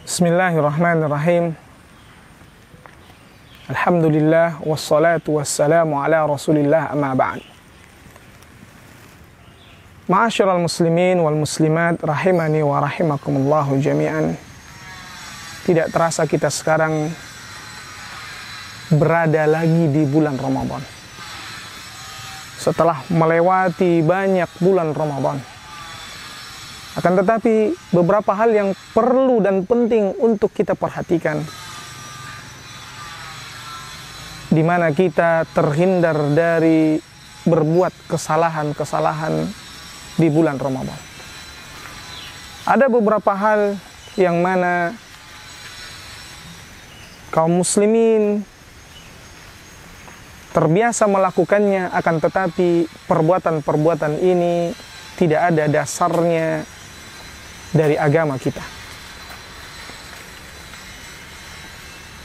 Bismillahirrahmanirrahim. Alhamdulillah wassalatu wassalamu ala Rasulillah amma ba'd. Ma'asyiral muslimin wal muslimat rahimani wa rahimakumullahu jami'an. Tidak terasa kita sekarang berada lagi di bulan Ramadan. Setelah melewati banyak bulan Ramadan. Akan tetapi beberapa hal yang perlu dan penting untuk kita perhatikan, di mana kita terhindar dari berbuat kesalahan-kesalahan di bulan Ramadan. Ada beberapa hal yang mana kaum muslimin terbiasa melakukannya, akan tetapi perbuatan-perbuatan ini tidak ada dasarnya dari agama kita.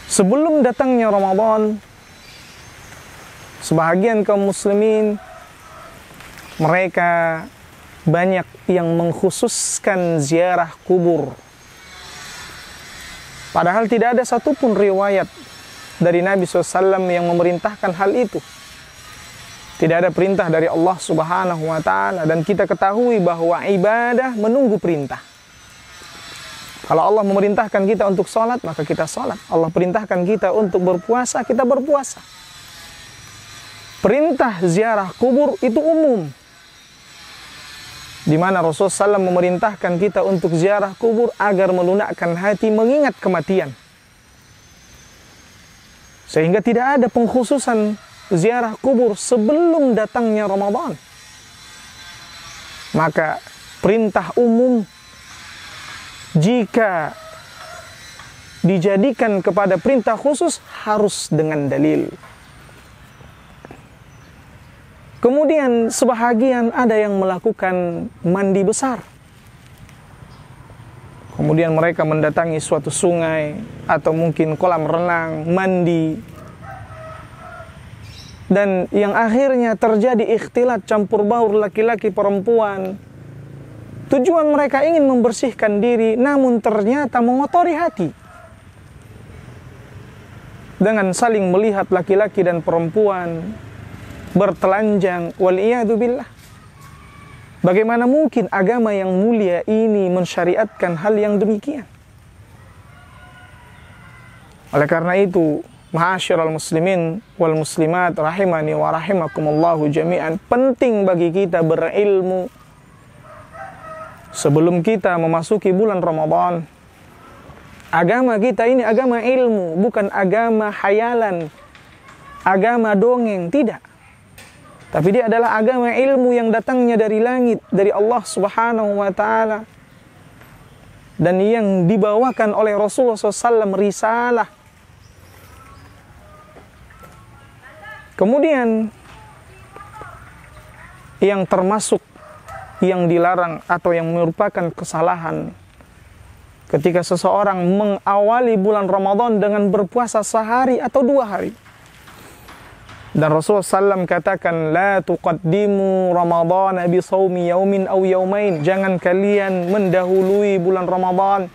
Sebelum datangnya Ramadan, sebahagian kaum muslimin mereka banyak yang mengkhususkan ziarah kubur. Padahal tidak ada satupun riwayat dari Nabi SAW yang memerintahkan hal itu. Tidak ada perintah dari Allah Subhanahu wa Ta'ala, dan kita ketahui bahwa ibadah menunggu perintah. Kalau Allah memerintahkan kita untuk sholat, maka kita sholat. Allah perintahkan kita untuk berpuasa, kita berpuasa. Perintah ziarah kubur itu umum, di mana Rasulullah SAW memerintahkan kita untuk ziarah kubur agar melunakkan hati mengingat kematian. Sehingga tidak ada pengkhususan ziarah kubur sebelum datangnya Ramadan. Maka perintah umum jika dijadikan kepada perintah khusus harus dengan dalil. Kemudian sebahagian ada yang melakukan mandi besar. Kemudian mereka mendatangi suatu sungai atau mungkin kolam renang, mandi. Dan yang akhirnya terjadi ikhtilat, campur baur laki-laki perempuan. Tujuan mereka ingin membersihkan diri, namun ternyata mengotori hati. Dengan saling melihat laki-laki dan perempuan bertelanjang, wal'iyadu billah. Bagaimana mungkin agama yang mulia ini mensyariatkan hal yang demikian? Oleh karena itu, ma'asyiral muslimin wal muslimat rahimani wa rahimakumullahu jami'an, penting bagi kita berilmu sebelum kita memasuki bulan Ramadan. Agama kita ini agama ilmu, bukan agama khayalan, agama dongeng, tidak. Tapi dia adalah agama ilmu yang datangnya dari langit, dari Allah Subhanahu wa Ta'ala, dan yang dibawakan oleh Rasulullah SAW, risalah. Kemudian yang termasuk yang dilarang atau yang merupakan kesalahan ketika seseorang mengawali bulan Ramadan dengan berpuasa sehari atau 2 hari. Dan Rasulullah SAW katakan, la tuqaddimu Ramadhan bi shaumi yaumin aw yaumain. Jangan kalian mendahului bulan Ramadan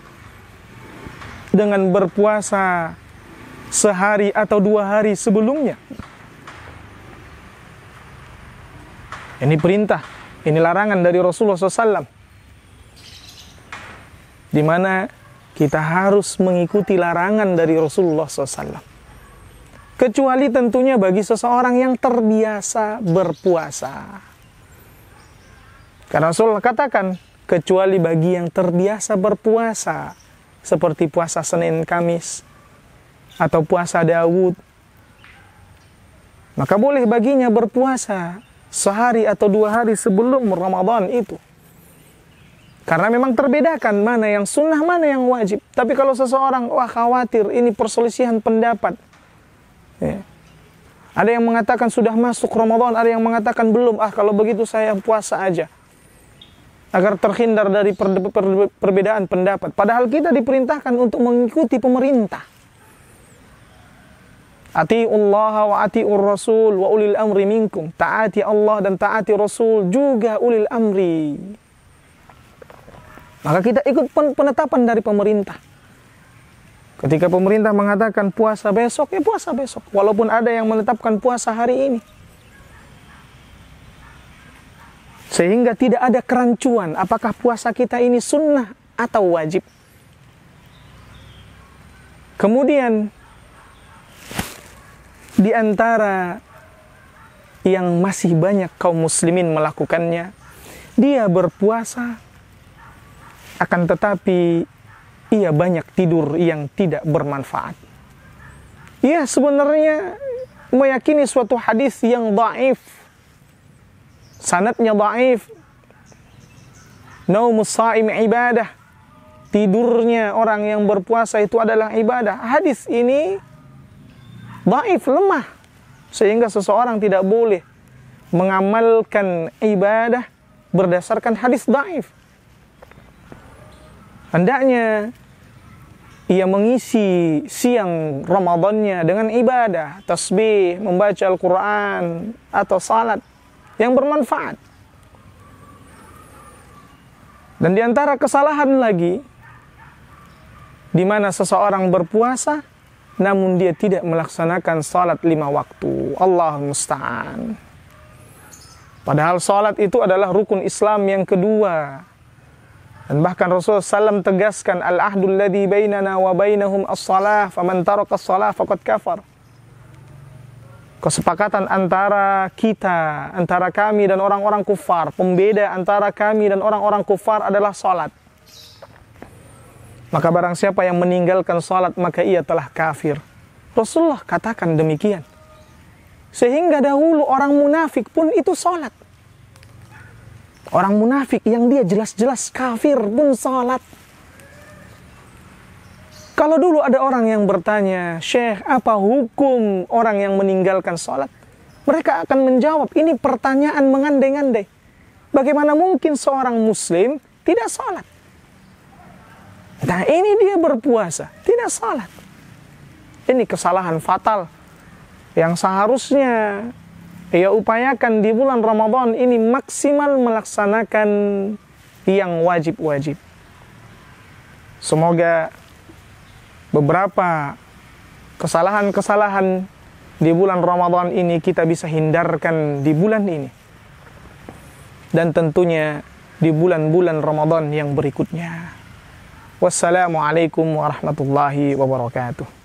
dengan berpuasa sehari atau 2 hari sebelumnya. Ini perintah, ini larangan dari Rasulullah SAW, di mana kita harus mengikuti larangan dari Rasulullah SAW. Kecuali tentunya bagi seseorang yang terbiasa berpuasa. Karena Rasulullah katakan, kecuali bagi yang terbiasa berpuasa, seperti puasa Senin Kamis atau puasa Daud, maka boleh baginya berpuasa sehari atau 2 hari sebelum Ramadan itu. Karena memang terbedakan mana yang sunnah, mana yang wajib. Tapi kalau seseorang, khawatir ini perselisihan pendapat, ya. Ada yang mengatakan sudah masuk Ramadan, ada yang mengatakan belum. Kalau begitu saya puasa aja, agar terhindar dari perbedaan pendapat. Padahal kita diperintahkan untuk mengikuti pemerintah. Atiullaha wa atiur rasul wa ulil amri minkum. Taati Allah dan taati Rasul, juga ulil amri. Maka kita ikut penetapan dari pemerintah. Ketika pemerintah mengatakan puasa besok, ya puasa besok. Walaupun ada yang menetapkan puasa hari ini. Sehingga tidak ada kerancuan apakah puasa kita ini sunnah atau wajib. Kemudian di antara yang masih banyak kaum muslimin melakukannya, dia berpuasa akan tetapi ia banyak tidur yang tidak bermanfaat. Ia sebenarnya meyakini suatu hadis yang dhaif, sanadnya dhaif. Naumus shaim ibadah. Tidurnya orang yang berpuasa itu adalah ibadah. Hadis ini dhaif, lemah, sehingga seseorang tidak boleh mengamalkan ibadah berdasarkan hadis dhaif. Hendaknya ia mengisi siang Ramadannya dengan ibadah, tasbih, membaca Al-Quran, atau salat yang bermanfaat. Dan di antara kesalahan lagi, di mana seseorang berpuasa, namun dia tidak melaksanakan salat 5 waktu. Allahul musta'an. Padahal salat itu adalah rukun Islam yang kedua. Dan bahkan Rasulullah SAW tegaskan, al-ahdul ladzi bainana wa bainahum as-salah, faman taraka as-salah faqad kafar. Kesepakatan antara kita, antara kami dan orang-orang kufar, pembeda antara kami dan orang-orang kufar adalah salat. Maka barang siapa yang meninggalkan salat, maka ia telah kafir. Rasulullah katakan demikian. Sehingga dahulu orang munafik pun itu salat. Orang munafik yang dia jelas-jelas kafir pun salat. Kalau dulu ada orang yang bertanya, Syekh, apa hukum orang yang meninggalkan salat? Mereka akan menjawab, ini pertanyaan mengandai-andai. Bagaimana mungkin seorang muslim tidak salat? Nah, ini dia berpuasa, tidak salat. Ini kesalahan fatal yang seharusnya ia upayakan di bulan Ramadan ini maksimal melaksanakan yang wajib-wajib. Semoga beberapa kesalahan-kesalahan di bulan Ramadan ini kita bisa hindarkan di bulan ini. Dan tentunya di bulan-bulan Ramadan yang berikutnya. Wassalamualaikum warahmatullahi wabarakatuh.